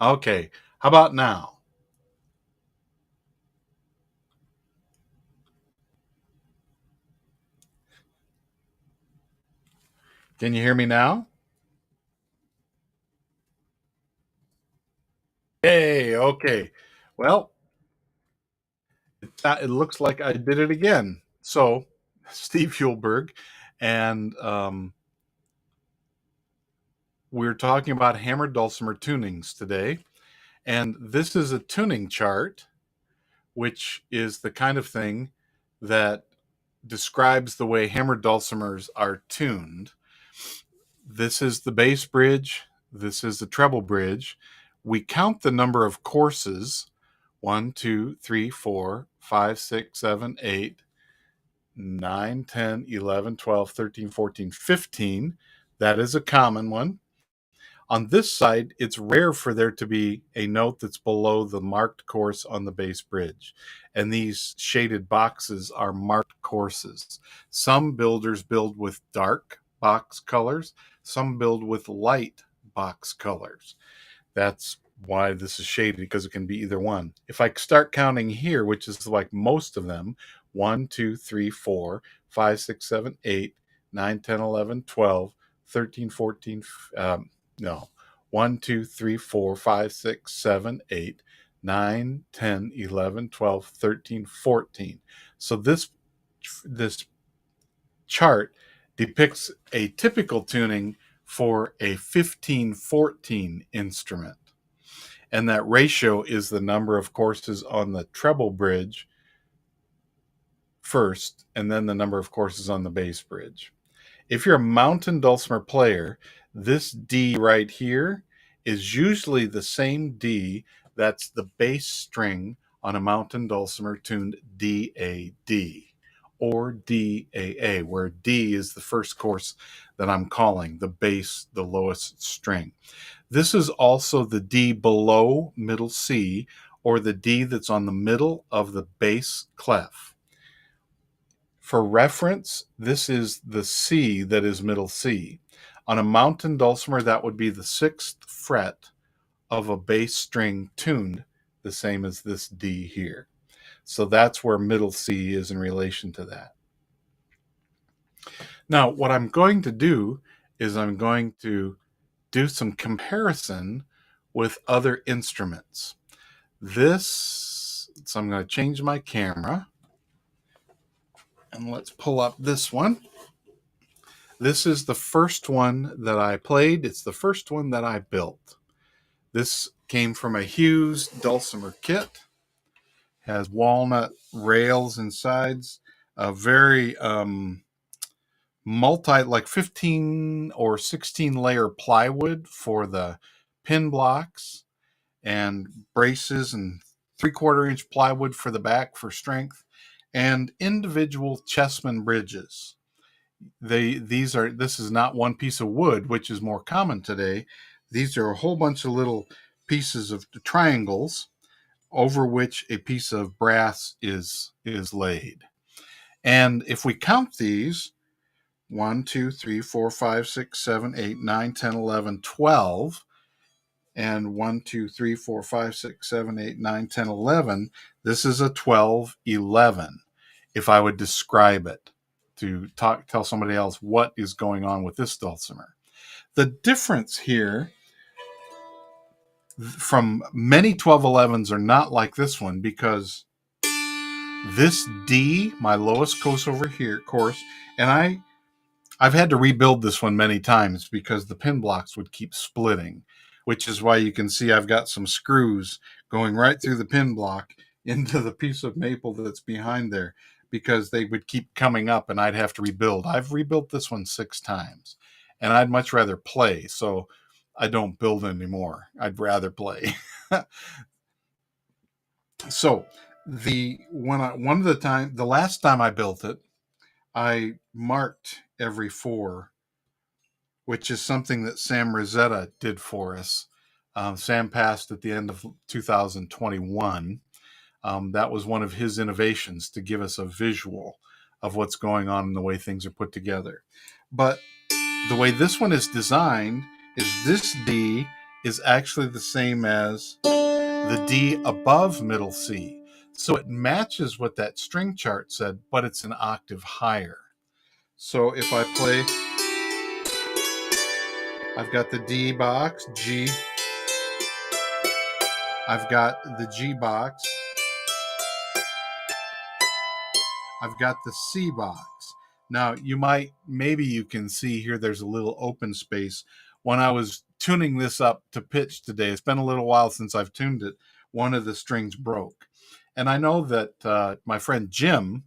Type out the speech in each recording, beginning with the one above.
Okay, how about now? Can you hear me now? Hey, okay. Well, it looks like I did it again. So, Steve Hulberg, and we're talking about hammered dulcimer tunings today. And this is a tuning chart, which is the kind of thing that describes the way hammered dulcimers are tuned. This is the bass bridge. This is the treble bridge. We count the number of courses 1, 2, 3, 4, 5, 6, 7, 8, 9, 10, 11, 12, 13, 14, 15. That is a common one. On this side, it's rare for there to be a note that's below the marked course on the bass bridge. And these shaded boxes are marked courses. Some builders build with dark box colors, some build with light box colors. That's why this is shaded, because it can be either one. If I start counting here, which is like most of them, 1, 2, 3, 4, 5, 6, 7, 8, 9, 10, 11, 12, 13, 14, no, 1, 2, 3, 4, 5, 6, 7, 8, 9, 10, 11, 12, 13, 14. So this chart depicts a typical tuning for a 15-14 instrument. And that ratio is the number of courses on the treble bridge first, and then the number of courses on the bass bridge. If you're a mountain dulcimer player, this D right here is usually the same D that's the bass string on a mountain dulcimer tuned D-A-D or D-A-A, where D is the first course that I'm calling, the bass, the lowest string. This is also the D below middle C, or the D that's on the middle of the bass clef. For reference, this is the C that is middle C. On a mountain dulcimer, that would be the 6th fret of a bass string tuned the same as this D here. So that's where middle C is in relation to that. Now, what I'm going to do is I'm going to do some comparison with other instruments. So I'm going to change my camera, and let's pull up this one. This is the first one that I played. It's the first one that I built. This came from a Hughes Dulcimer kit. Has walnut rails and sides. A very like 15 or 16 layer plywood for the pin blocks, and braces, and 3/4 inch plywood for the back for strength, and individual chessman bridges. This is not one piece of wood, which is more common today. These are a whole bunch of little pieces of triangles over which a piece of brass is laid. And if we count these, 1, 2, 3, 4, 5, 6, 7, 8, 9, 10, 11, 12, and 1, 2, 3, 4, 5, 6, 7, 8, 9, 10, 11, this is a 12-11. If I would describe it to tell somebody else what is going on with this dulcimer. The difference here from many 12-11s are not like this one, because this D, my lowest course over here, and I've had to rebuild this one many times because the pin blocks would keep splitting, which is why you can see I've got some screws going right through the pin block into the piece of maple that's behind there, because they would keep coming up and I'd have to rebuild. I've rebuilt this one 6 times, and I'd much rather play, so I don't build anymore. I'd rather play. So the last time I built it, I marked every 4, which is something that Sam Rosetta did for us. Sam passed at the end of 2021. That was one of his innovations, to give us a visual of what's going on and the way things are put together. But the way this one is designed is this D is actually the same as the D above middle C. So it matches what that string chart said, but it's an octave higher. So if I play, I've got the D box, G, I've got the G box, I've got the C box. Now maybe you can see here there's a little open space. When I was tuning this up to pitch today, it's been a little while since I've tuned it, one of the strings broke. And I know that my friend Jim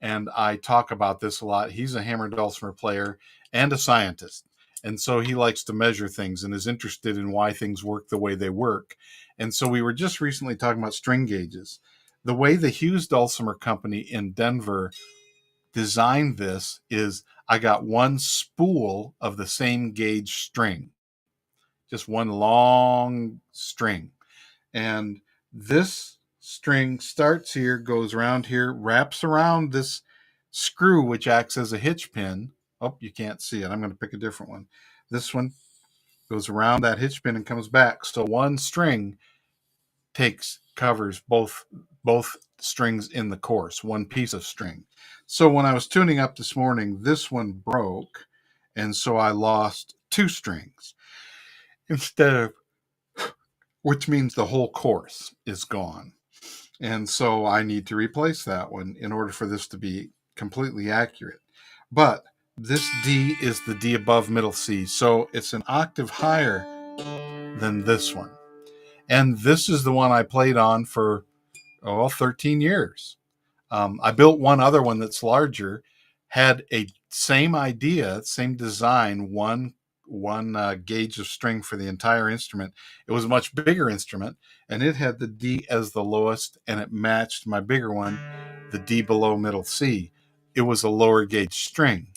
and I talk about this a lot. He's a hammer dulcimer player and a scientist. And so he likes to measure things and is interested in why things work the way they work. And so we were just recently talking about string gauges. The way the Hughes Dulcimer Company in Denver designed this is I got one spool of the same gauge string, just one long string. And this string starts here, goes around here, wraps around this screw, which acts as a hitch pin. Oh, you can't see it. I'm going to pick a different one. This one goes around that hitch pin and comes back. So one string covers both strings in the course, one piece of string. So when I was tuning up this morning, this one broke, and so I lost two strings instead of, which means the whole course is gone. And so I need to replace that one in order for this to be completely accurate. But this D is the D above middle C, so it's an octave higher than this one. And this is the one I played on for 13 years. I built one other one that's larger, had a same idea, same design, one gauge of string for the entire instrument. It was a much bigger instrument, and it had the D as the lowest, and it matched my bigger one, the D below middle C. It was a lower gauge string,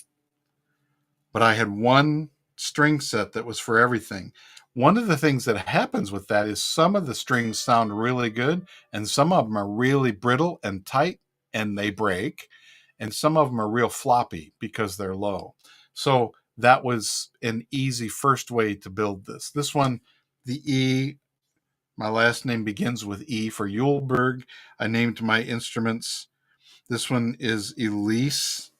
but I had one string set that was for everything. One of the things that happens with that is some of the strings sound really good, and some of them are really brittle and tight, and they break, and some of them are real floppy because they're low. So that was an easy first way to build this. This one, the E, my last name begins with E for Yuleberg. I named my instruments. This one is Elise.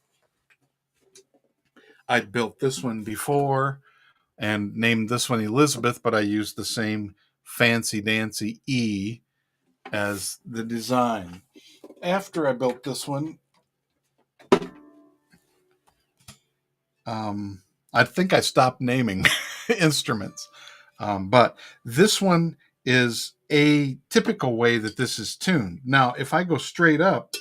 I'd built this one before and named this one Elizabeth, but I used the same fancy dancy E as the design. After I built this one, I think I stopped naming instruments. But this one is a typical way that this is tuned. Now, if I go straight up,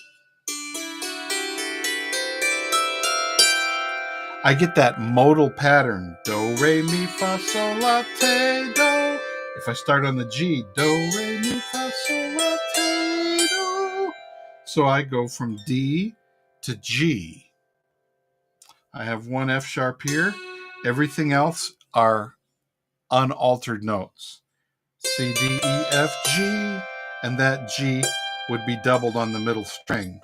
I get that modal pattern. Do, re, mi, fa, sol, la, te, do. If I start on the G, do, re, mi, fa, sol, la, te, do. So I go from D to G. I have one F sharp here. Everything else are unaltered notes. C, D, E, F, G. And that G would be doubled on the middle string.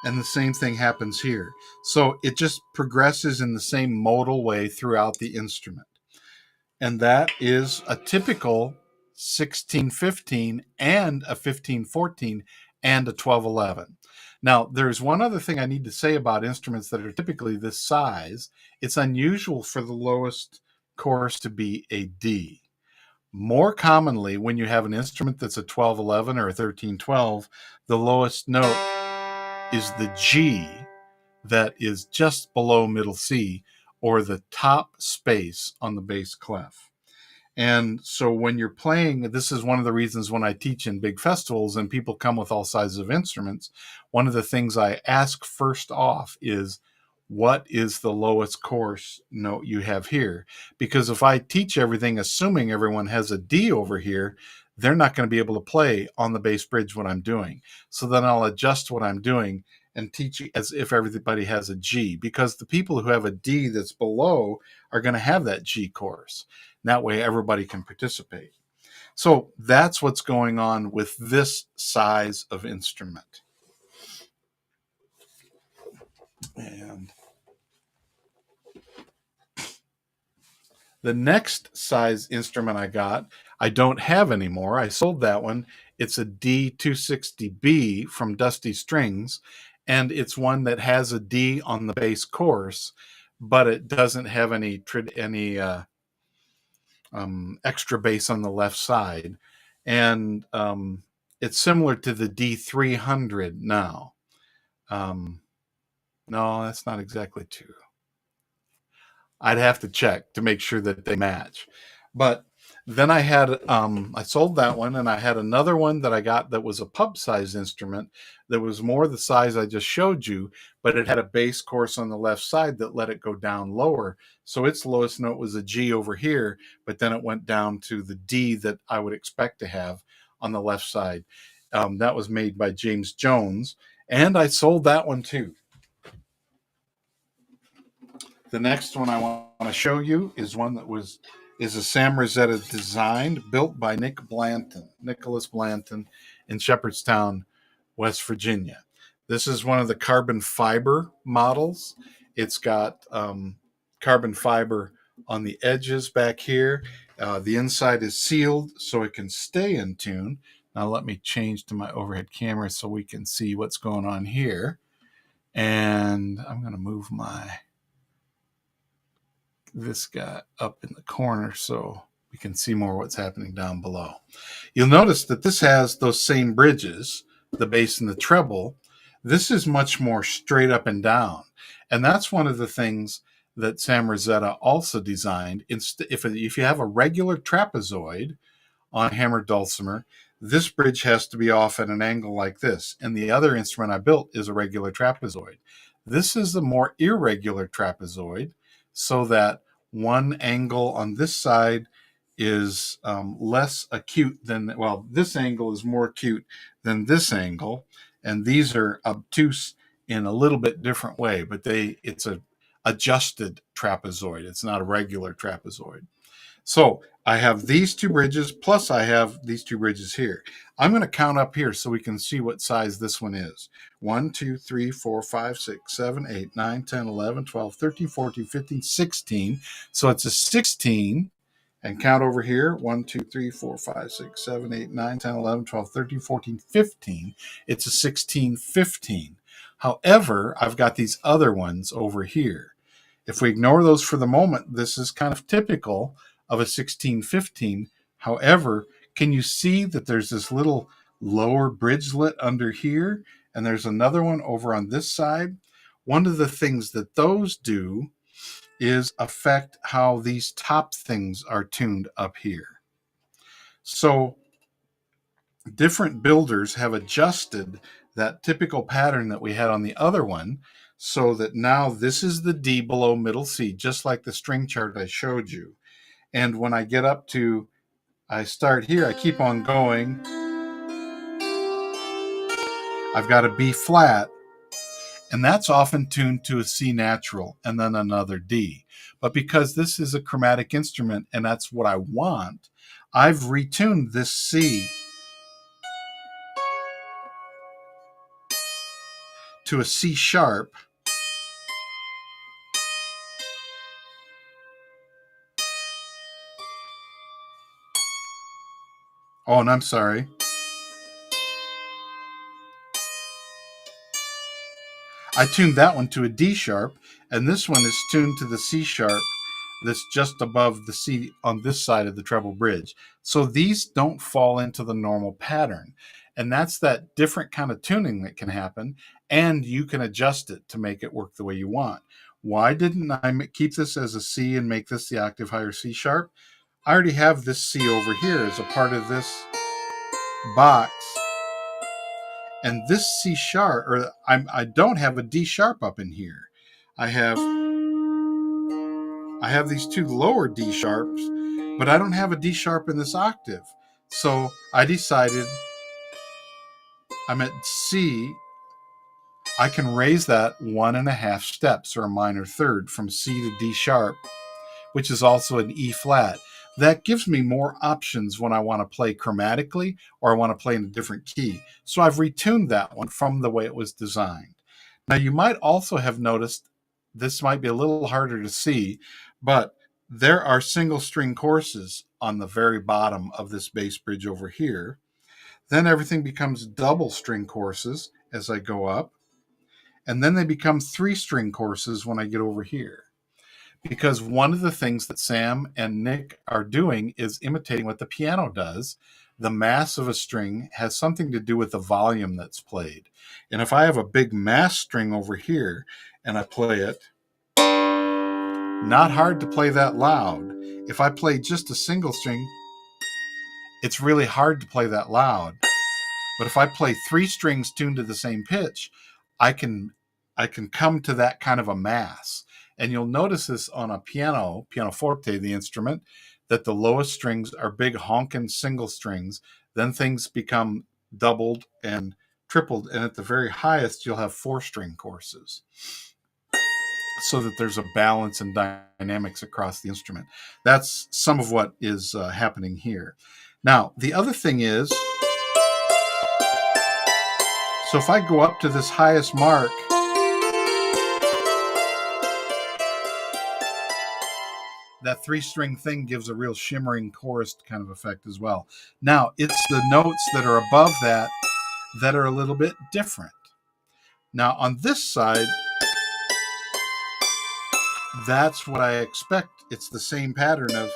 And the same thing happens here. So it just progresses in the same modal way throughout the instrument. And that is a typical 16-15 and a 15-14 and a 12-11. Now, there's one other thing I need to say about instruments that are typically this size. It's unusual for the lowest chorus to be a D. More commonly, when you have an instrument that's a 12-11 or a 13-12, the lowest note is the G that is just below middle C, or the top space on the bass clef. And so when you're playing, this is one of the reasons when I teach in big festivals and people come with all sizes of instruments, one of the things I ask first off is, what is the lowest chorus note you have here? Because if I teach everything assuming everyone has a D over here, they're not going to be able to play on the bass bridge what I'm doing. So then I'll adjust what I'm doing and teach as if everybody has a G, because the people who have a D that's below are going to have that G chorus. That way everybody can participate. So that's what's going on with this size of instrument. And The next size instrument I got, I don't have anymore. I sold that one. It's a D260B from Dusty Strings, and it's one that has a D on the bass course, but it doesn't have any extra bass on the left side. And it's similar to the D300 now. No, that's not exactly true. I'd have to check to make sure that they match. But then I sold that one, and I had another one that I got that was a pub size instrument that was more the size I just showed you, but it had a bass course on the left side that let it go down lower. So its lowest note was a G over here, but then it went down to the D that I would expect to have on the left side. That was made by James Jones, and I sold that one too. The next one I want to show you is one that is a Sam Rosetta designed, built by Nicholas Blanton in Shepherdstown, West Virginia. This is one of the carbon fiber models. It's got carbon fiber on the edges back here. The inside is sealed so it can stay in tune. Now let me change to my overhead camera so we can see what's going on here. And I'm going to move this guy up in the corner so we can see more what's happening down below. You'll notice that this has those same bridges, the bass and the treble. This is much more straight up and down. And that's one of the things that Sam Rosetta also designed. If you have a regular trapezoid on hammered dulcimer, this bridge has to be off at an angle like this. And the other instrument I built is a regular trapezoid. This is a more irregular trapezoid, so that one angle on this side is less acute than, well, this angle is more acute than this angle, and these are obtuse in a little bit different way, but it's a adjusted trapezoid. It's not a regular trapezoid. So I have these two bridges, plus I have these two bridges here. I'm going to count up here so we can see what size this one is. 1, 2, 3, 4, 5, 6, 7, 8, 9, 10, 11, 12, 13, 14, 15, 16. So it's a 16. And count over here. 1, 2, 3, 4, 5, 6, 7, 8, 9, 10, 11, 12, 13, 14, 15. It's a 16, 15. However, I've got these other ones over here. If we ignore those for the moment, this is kind of typical of a 16-15. However, can you see that there's this little lower bridgelet under here, and there's another one over on this side? One of the things that those do is affect how these top things are tuned up here. So different builders have adjusted that typical pattern that we had on the other one, so that now this is the D below middle C, just like the string chart I showed you. And when I get up to, I start here, I keep on going. I've got a B flat, and that's often tuned to a C natural and then another D. But because this is a chromatic instrument and that's what I want, I've retuned this C to a C sharp. Oh, and I'm sorry. I tuned that one to a D sharp, and this one is tuned to the C sharp that's just above the C on this side of the treble bridge. So these don't fall into the normal pattern. And that's that different kind of tuning that can happen, and you can adjust it to make it work the way you want. Why didn't I keep this as a C and make this the octave higher C sharp? I already have this C over here as a part of this box. And this C sharp, or I don't have a D sharp up in here. I have these two lower D sharps, but I don't have a D sharp in this octave. So I decided I'm at C. I can raise that 1.5 steps, or a minor third, from C to D sharp, which is also an E flat. That gives me more options when I want to play chromatically or I want to play in a different key. So I've retuned that one from the way it was designed. Now you might also have noticed, this might be a little harder to see, but there are single string courses on the very bottom of this bass bridge over here. Then everything becomes double string courses as I go up. And then they become 3-string courses when I get over here. Because one of the things that Sam and Nick are doing is imitating what the piano does. The mass of a string has something to do with the volume that's played. And if I have a big mass string over here and I play it, not hard to play that loud. If I play just a single string, it's really hard to play that loud. But if I play 3 strings tuned to the same pitch, I can come to that kind of a mass. And you'll notice this on a pianoforte, the instrument, that the lowest strings are big honking single strings. Then things become doubled and tripled. And at the very highest, you'll have 4-string courses, so that there's a balance and dynamics across the instrument. That's some of what is happening here. Now, the other thing is, so if I go up to this highest mark, that 3-string thing gives a real shimmering chorus kind of effect as well. Now, it's the notes that are above that that are a little bit different. Now, on this side, that's what I expect. It's the same pattern of...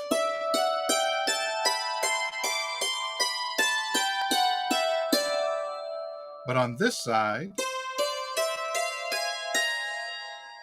But on this side,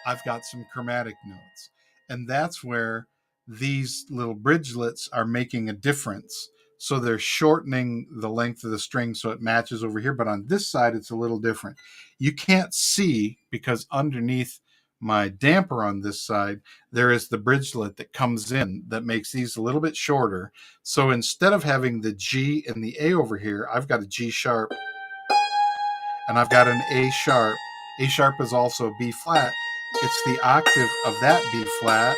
I've got some chromatic notes. And that's where these little bridgelets are making a difference. So they're shortening the length of the string so it matches over here. But on this side, it's a little different. You can't see because underneath my damper on this side, there is the bridgelet that comes in that makes these a little bit shorter. So instead of having the G and the A over here, I've got a G sharp and I've got an A sharp. A sharp is also B flat. It's the octave of that B flat.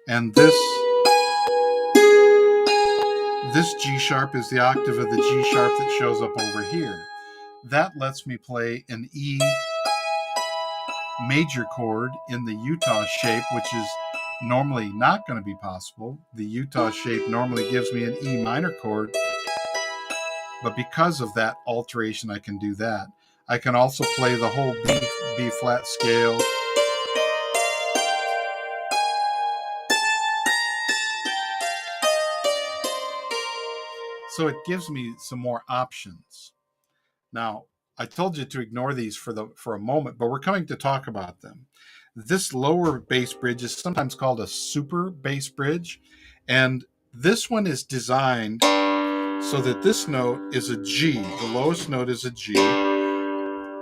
And this G sharp is the octave of the G sharp that shows up over here. That lets me play an E major chord in the Utah shape, which is normally not going to be possible. The Utah shape normally gives me an E minor chord, but because of that alteration, I can do that. I can also play the whole B flat scale. So it gives me some more options. Now, I told you to ignore these for a moment, but we're coming to talk about them. This lower bass bridge is sometimes called a super bass bridge, and this one is designed so that this note is a G. The lowest note is a G,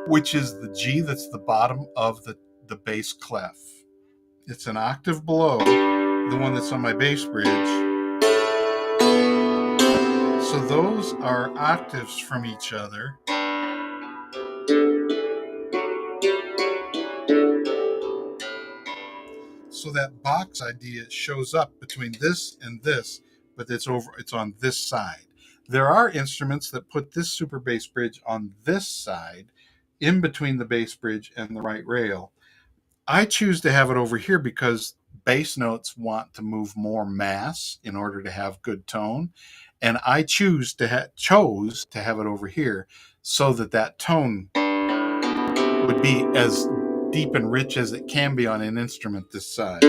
which is the G that's the bottom of the bass clef. It's an octave below the one that's on my bass bridge. So those are octaves from each other. So that box idea shows up between this and this, but it's on this side. There are instruments that put this super bass bridge on this side, in between the bass bridge and the right rail. I choose to have it over here because bass notes want to move more mass in order to have good tone, and I chose to have it over here so that tone would be as deep and rich as it can be on an instrument this size.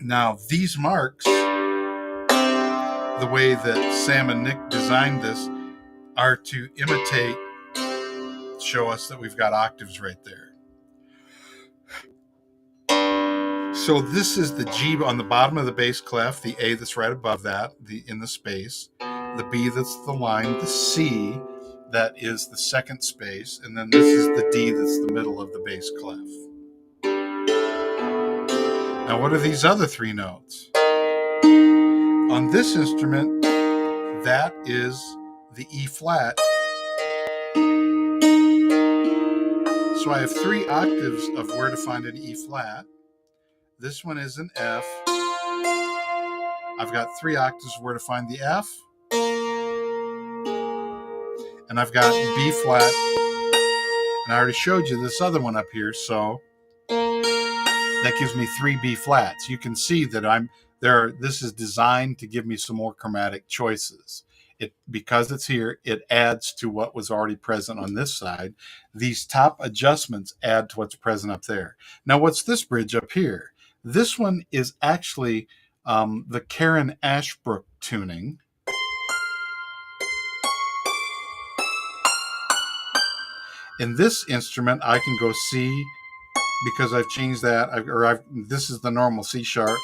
Now, these marks, the way that Sam and Nick designed this, are to show us that we've got octaves right there. So this is the G on the bottom of the bass clef, the A that's right above that, in the space, the B that's the line, the C that is the second space, and then this is the D that's the middle of the bass clef. Now, what are these other 3 notes? On this instrument, that is the E flat. So I have 3 octaves of where to find an E flat. This one is an F. I've got 3 octaves where to find the F. And I've got B flat. And I already showed you this other one up here. So that gives me 3 B flats. You can see that I'm there. This is designed to give me some more chromatic choices. Because it's here, it adds to what was already present on this side. These top adjustments add to what's present up there. Now, what's this bridge up here? This one is actually the Karen Ashbrook tuning. In this instrument, I can go C because I've changed that. This is the normal C sharp,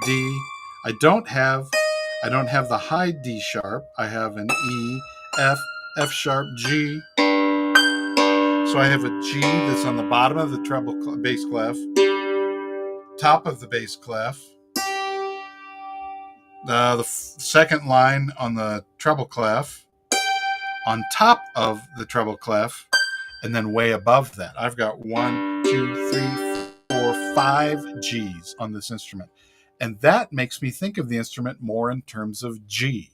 D. I don't have the high D sharp. I have an E, F sharp, G. So I have a G that's on the bottom of the treble bass clef, top of the bass clef, the second line on the treble clef, on top of the treble clef, and then way above that. I've got 1, 2, 3, 4, 5 G's on this instrument. And that makes me think of the instrument more in terms of G.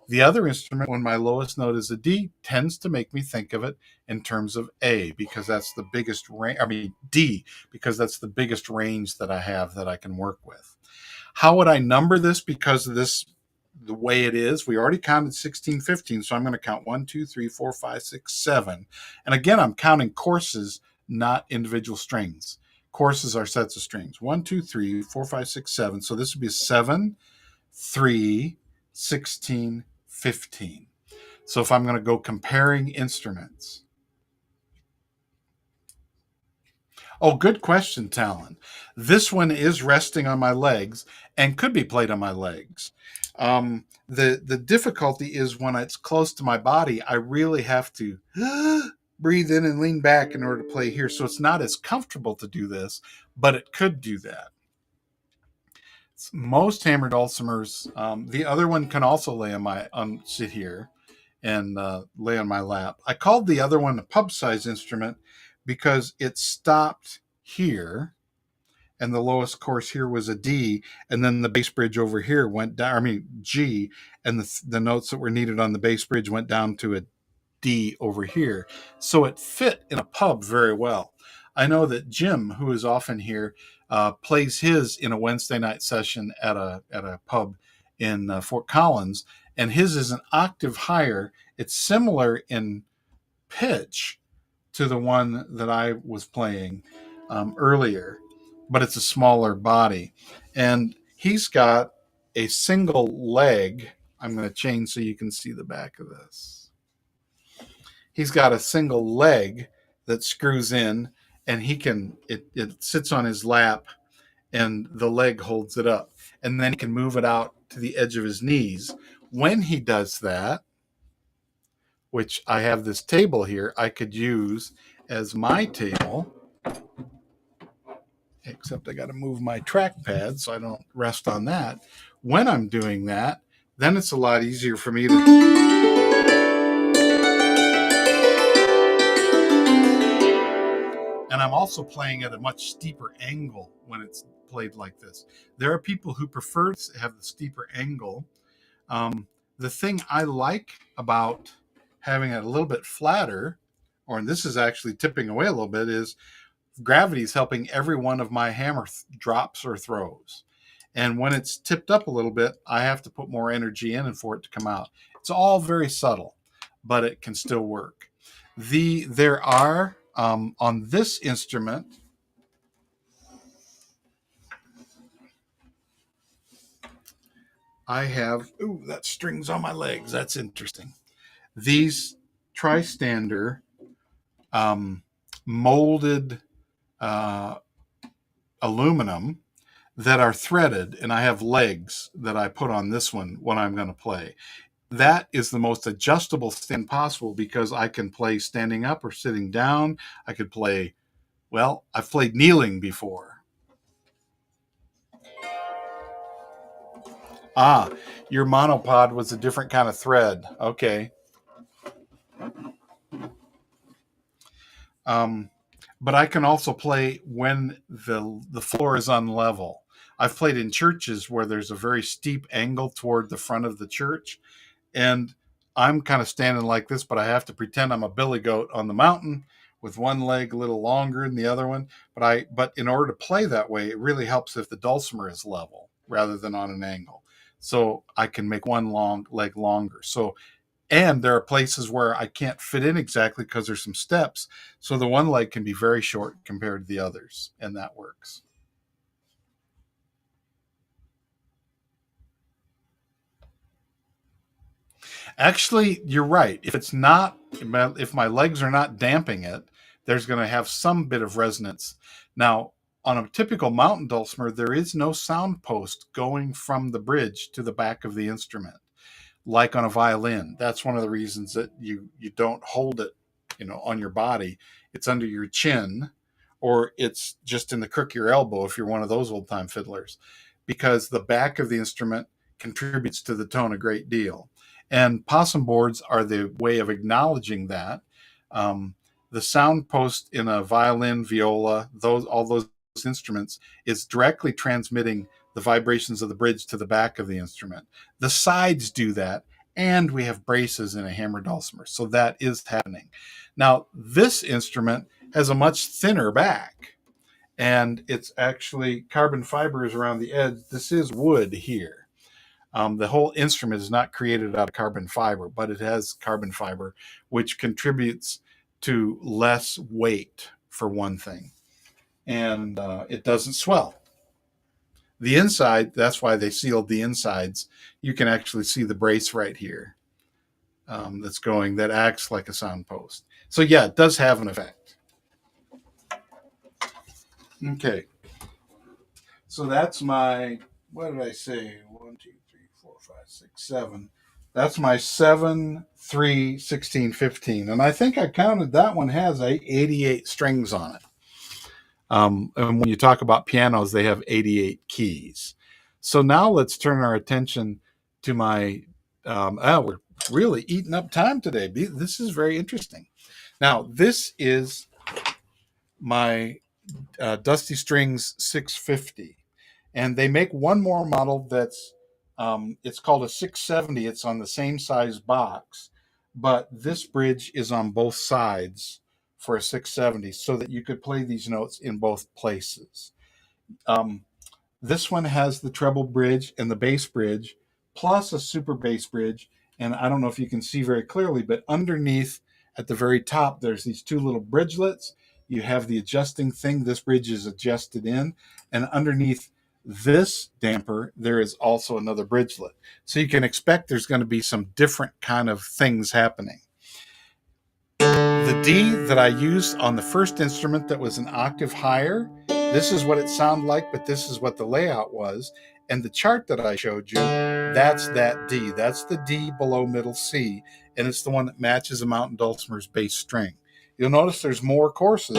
The other instrument, when my lowest note is a D, tends to make me think of it in terms of A, because that's the biggest range. I mean, D, because that's the biggest range that I have that I can work with. How would I number this? Because of this, the way it is, we already counted 16, 15. So I'm going to count 1, 2, 3, 4, 5, 6, 7. And again, I'm counting courses, not individual strings. Courses are sets of strings. 1, 2, 3, 4, 5, 6, 7. So this would be 7, 3, 16, 15. So if I'm going to go comparing instruments. Oh, good question, Talon. This one is resting on my legs and could be played on my legs. The difficulty is when it's close to my body, I really have to breathe in and lean back in order to play here. So it's not as comfortable to do this, but it could do that. Most hammer dulcimers, the other one can also lay sit here and lay on my lap. I called the other one a pub size instrument because it stopped here, and the lowest course here was a D, and then the bass bridge over here went down, I mean G, and the notes that were needed on the bass bridge went down to a D over here. So it fit in a pub very well. I know that Jim, who is often here, plays his in a Wednesday night session at a pub in Fort Collins, and his is an octave higher. It's similar in pitch to the one that I was playing earlier, but it's a smaller body. And he's got a single leg. I'm going to change so you can see the back of this. He's got a single leg that screws in, and it sits on his lap, and the leg holds it up. And then he can move it out to the edge of his knees. When he does that, which I have this table here I could use as my table, except I got to move my trackpad so I don't rest on that. When I'm doing that, then it's a lot easier for me to... And I'm also playing at a much steeper angle when it's played like this. There are people who prefer to have the steeper angle. The thing I like about having it a little bit flatter, and this is actually tipping away a little bit, is gravity is helping every one of my hammer drops or throws. And when it's tipped up a little bit, I have to put more energy in and for it to come out. It's all very subtle, but it can still work. There are, on this instrument, I have, that string's on my legs. That's interesting. These tri-stander molded aluminum that are threaded, and I have legs that I put on this one when I'm going to play. That is the most adjustable stand possible because I can play standing up or sitting down. I could play, well, I've played kneeling before. Ah, your monopod was a different kind of thread. Okay. But I can also play when the floor is unlevel. I've played in churches where there's a very steep angle toward the front of the church, and I'm kind of standing like this, but I have to pretend I'm a billy goat on the mountain with one leg a little longer than the other one. But in order to play that way, it really helps if the dulcimer is level rather than on an angle. So I can make one long leg longer. So, and there are places where I can't fit in exactly because there's some steps. So the one leg can be very short compared to the others, and that works. Actually, you're right. If my legs are not damping it, there's going to have some bit of resonance. Now, on a typical mountain dulcimer, there is no sound post going from the bridge to the back of the instrument, like on a violin. That's one of the reasons that you don't hold it, on your body. It's under your chin, or it's just in the crook of your elbow if you're one of those old time fiddlers, because the back of the instrument contributes to the tone a great deal. And possum boards are the way of acknowledging that. Um, the sound post in a violin, viola, all those instruments is directly transmitting the vibrations of the bridge to the back of the instrument. The sides do that, and we have braces in a hammer dulcimer, so that is happening. Now, this instrument has a much thinner back, and it's actually carbon fibers around the edge. This is wood here. The whole instrument is not created out of carbon fiber, but it has carbon fiber, which contributes to less weight, for one thing. And it doesn't swell. The inside, that's why they sealed the insides. You can actually see the brace right here that acts like a sound post. So, yeah, it does have an effect. Okay. So that's what did I say? 1, 2, 3, 4, 5, 6, 7. That's my 7, 3, 16, 15. And I think I counted that one has 88 strings on it. And when you talk about pianos, they have 88 keys. So now let's turn our attention to we're really eating up time today. This is very interesting. Now, this is my Dusty Strings 650. And they make one more model it's called a 670. It's on the same size box, but this bridge is on both sides for a 670 so that you could play these notes in both places. This one has the treble bridge and the bass bridge, plus a super bass bridge. And I don't know if you can see very clearly, but underneath at the very top, there's these two little bridgelets. You have the adjusting thing. This bridge is adjusted in. And underneath this damper, there is also another bridgelet. So you can expect there's going to be some different kind of things happening. The D that I used on the first instrument that was an octave higher, this is what it sounded like, but this is what the layout was. And the chart that I showed you, that's that D. That's the D below middle C, and it's the one that matches a mountain dulcimer's bass string. You'll notice there's more courses.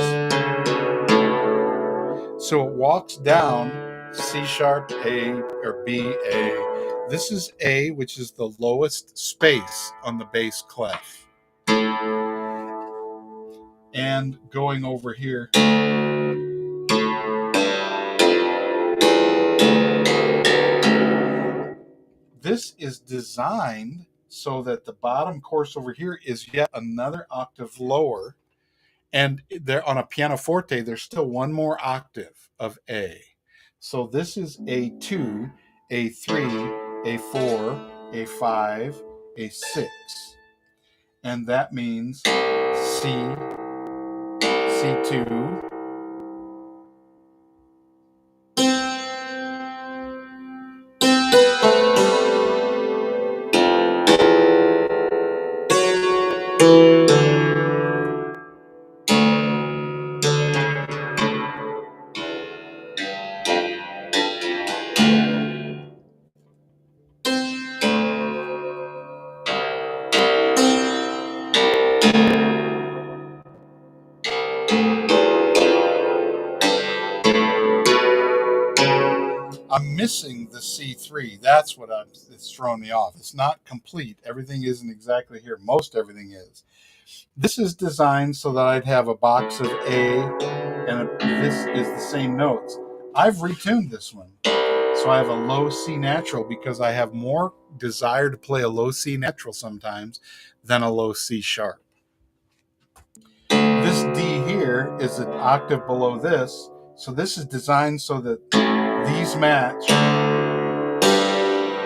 So it walks down C sharp, A, or B, A. This is A, which is the lowest space on the bass clef. And going over here, this is designed so that the bottom course over here is yet another octave lower. And there on a pianoforte, there's still one more octave of A. So this is A2, A3, A4, A5, A6. And that means C, C2, I'm missing the C3. That's what it's throwing me off. It's not complete. Everything isn't exactly here. Most everything is. This is designed so that I'd have a box of A, and this is the same notes. I've retuned this one. So I have a low C natural because I have more desire to play a low C natural sometimes than a low C sharp. this D here is an octave below this. So this is designed so that these match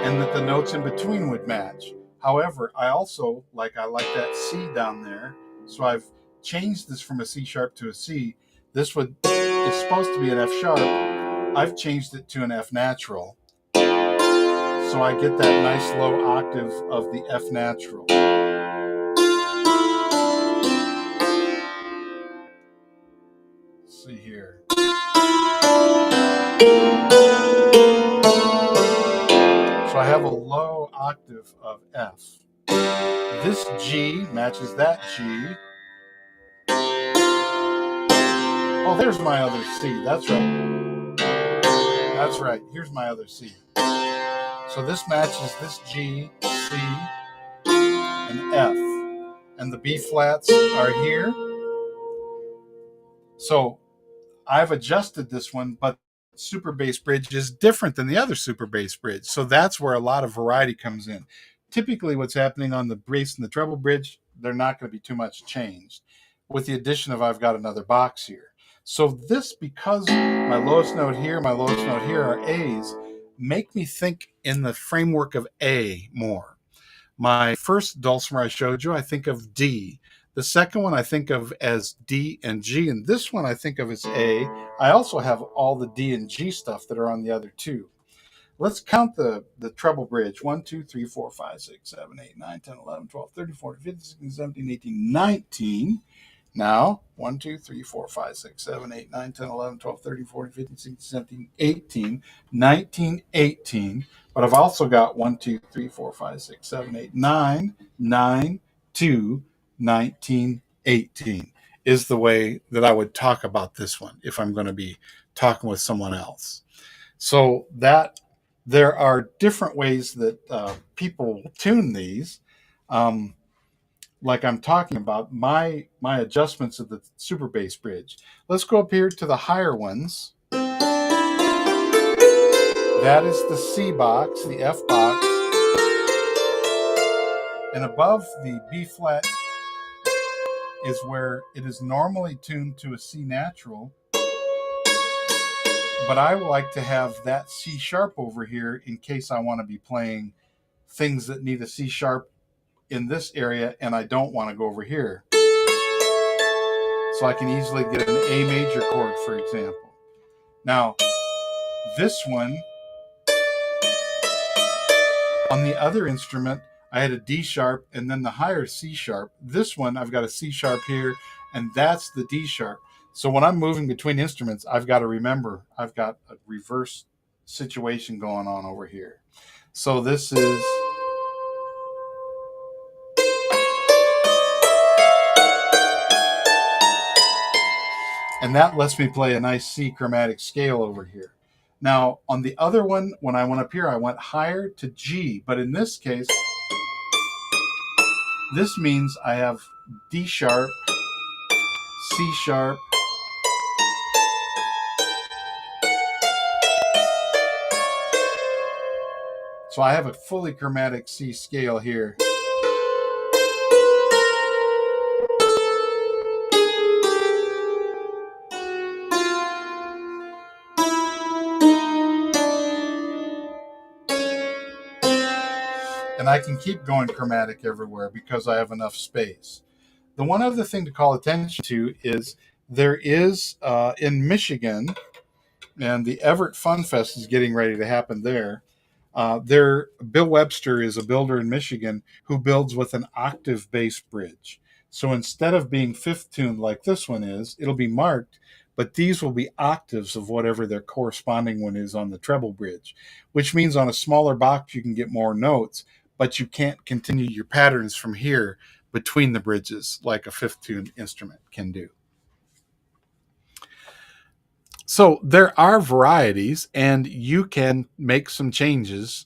and that the notes in between would match. However, I like that C down there. So I've changed this from a C sharp to a C. It's supposed to be an F sharp. I've changed it to an F natural. So I get that nice low octave of the F natural. Let's see here. So I have a low octave of F. This G matches that G. Oh, there's my other C. That's right. That's right. Here's my other C. So this matches this G, C, and F. And the B flats are here. So I've adjusted this one, but super bass bridge is different than the other super bass bridge. So that's where a lot of variety comes in. Typically what's happening on the bass and the treble bridge, they're not going to be too much changed. With the addition of I've got another box here. So this, because my lowest note here, my lowest note here are A's, make me think in the framework of A more. My first dulcimer I showed you, I think of D. The second one I think of as D and G, and this one I think of as A. I also have all the D and G stuff that are on the other two. Let's count the treble bridge. 1, 2, 3, 4, 5, 6, 7, 8, 9, 10, 11, 12, 13, 14, 15, 16, 17, 18, 19. Now, 1, 2, 3, 4, 5, 6, 7, 8, 9, 10, 11, 12, 13, 14, 15, 16, 17, 18, 19, 18. But I've also got 1, 2, 3, 4, 5, 6, 7, 8, 9, 9, 2, 19, 18 is the way that I would talk about this one if I'm going to be talking with someone else. So that there are different ways that people tune these. Like I'm talking about, my adjustments of the super bass bridge. Let's go up here to the higher ones. That is the C box, the F box. And above the B flat is where it is normally tuned to a C natural. But I like to have that C sharp over here in case I want to be playing things that need a C sharp in this area and I don't want to go over here. So I can easily get an A major chord, for example. Now, this one, on the other instrument, I had a D sharp and then the higher C sharp. This one, I've got a C sharp here, and that's the D sharp. So when I'm moving between instruments, I've got to remember I've got a reverse situation going on over here. So this is... and that lets me play a nice C chromatic scale over here. Now, on the other one, when I went up here, I went higher to G. But in this case, this means I have D sharp, C sharp, so I have a fully chromatic C scale here. And I can keep going chromatic everywhere because I have enough space. The one other thing to call attention to is there is in Michigan, and the Everett Fun Fest is getting ready to happen there. Bill Webster is a builder in Michigan who builds with an octave bass bridge. So instead of being fifth tuned like this one is, it'll be marked, but these will be octaves of whatever their corresponding one is on the treble bridge, which means on a smaller box you can get more notes, but you can't continue your patterns from here between the bridges like a fifth tuned instrument can do. So there are varieties, and you can make some changes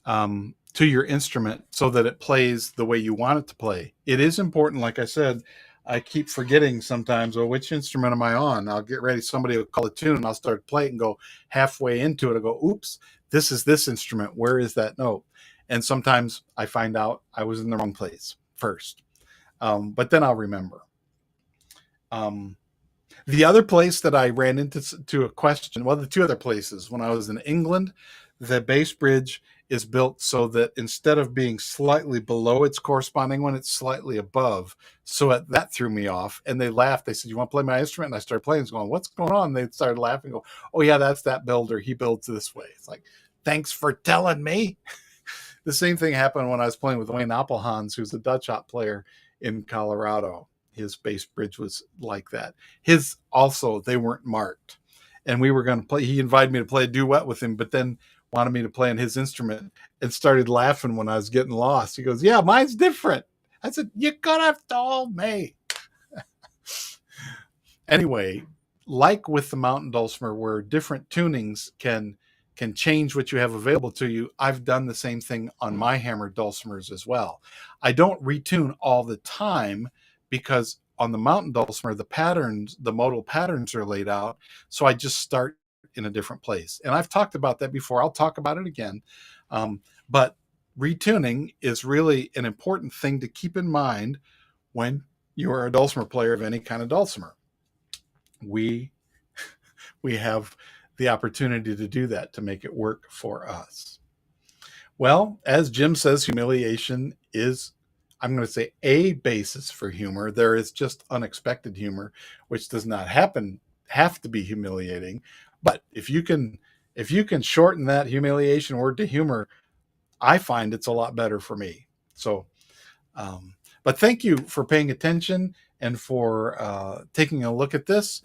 to your instrument so that it plays the way you want it to play. It is important, like I said, I keep forgetting sometimes, well, which instrument am I on? I'll get ready, somebody will call a tune, and I'll start playing and go halfway into it. I'll go, oops, this is this instrument. Where is that note? And sometimes I find out I was in the wrong place first. But then I'll remember. The other place that I ran into a question, well, the two other places, when I was in England, the bass bridge is built so that instead of being slightly below its corresponding one, it's slightly above. So that threw me off. And they laughed. They said, "You want to play my instrument?" And I started playing. Going, "What's going on?" And they started laughing. Go, "Oh yeah, that's that builder. He builds this way." It's like, thanks for telling me. The same thing happened when I was playing with Wayne Appelhans, who's a Dutch hop player in Colorado. His bass bridge was like that. His also, they weren't marked. And we were going to play, he invited me to play a duet with him, but then wanted me to play on his instrument and started laughing when I was getting lost. He goes, "Yeah, mine's different." I said, "You could have told me." Anyway, like with the mountain dulcimer, where different tunings can change what you have available to you, I've done the same thing on my hammered dulcimers as well. I don't retune all the time because on the mountain dulcimer, the patterns, the modal patterns are laid out. So I just start in a different place. And I've talked about that before. I'll talk about it again. But retuning is really an important thing to keep in mind when you are a dulcimer player of any kind of dulcimer. We have the opportunity to do that, to make it work for us. Well, as Jim says, humiliation is, I'm going to say, a basis for humor. There is just unexpected humor, which does not have to be humiliating. But if you can shorten that humiliation word to humor, I find it's a lot better for me. So, but thank you for paying attention and for taking a look at this.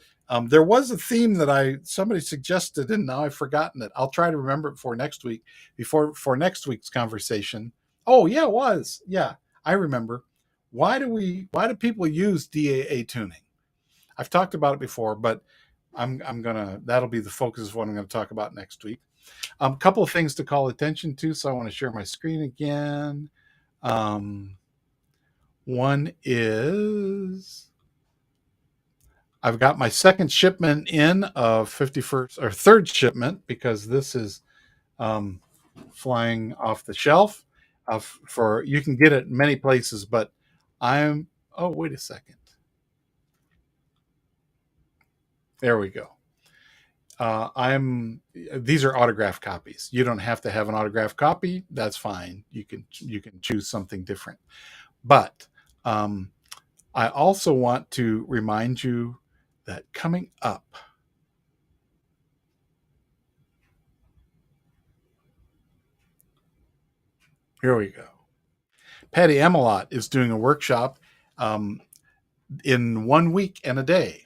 There was a theme that somebody suggested, and now I've forgotten it. I'll try to remember it for next week, for next week's conversation. Oh yeah, it was. Yeah, I remember. Why do people use DAA tuning? I've talked about it before, but that'll be the focus of what I'm going to talk about next week. A couple of things to call attention to, so I want to share my screen again. One is I've got my second shipment in of 51st, or third shipment, because this is flying off the shelf. You can get it many places, but oh, wait a second. There we go. These are autographed copies. You don't have to have an autographed copy. That's fine. You can choose something different. But I also want to remind you that coming up, here we go. Patty Amelot is doing a workshop in 1 week and a day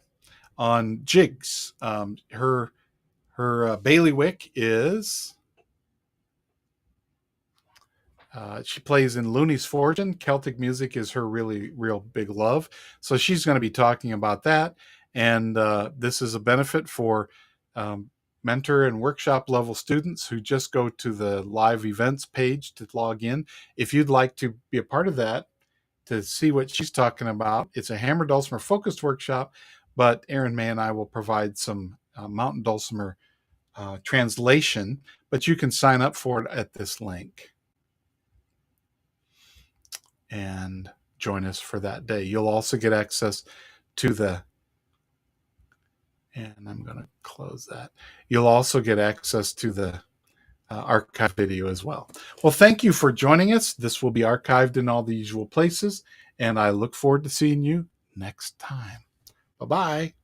on jigs. Her bailiwick is she plays in Looney's Fortune. Celtic music is her real big love. So she's going to be talking about that. And this is a benefit for mentor and workshop level students who just go to the live events page to log in. If you'd like to be a part of that, to see what she's talking about, it's a hammer dulcimer focused workshop, but Aaron May and I will provide some mountain dulcimer translation, but you can sign up for it at this link and join us for that day. You'll also get access to and I'm going to close that. You'll also get access to the archive video as well. Well, thank you for joining us. This will be archived in all the usual places, and I look forward to seeing you next time. Bye-bye.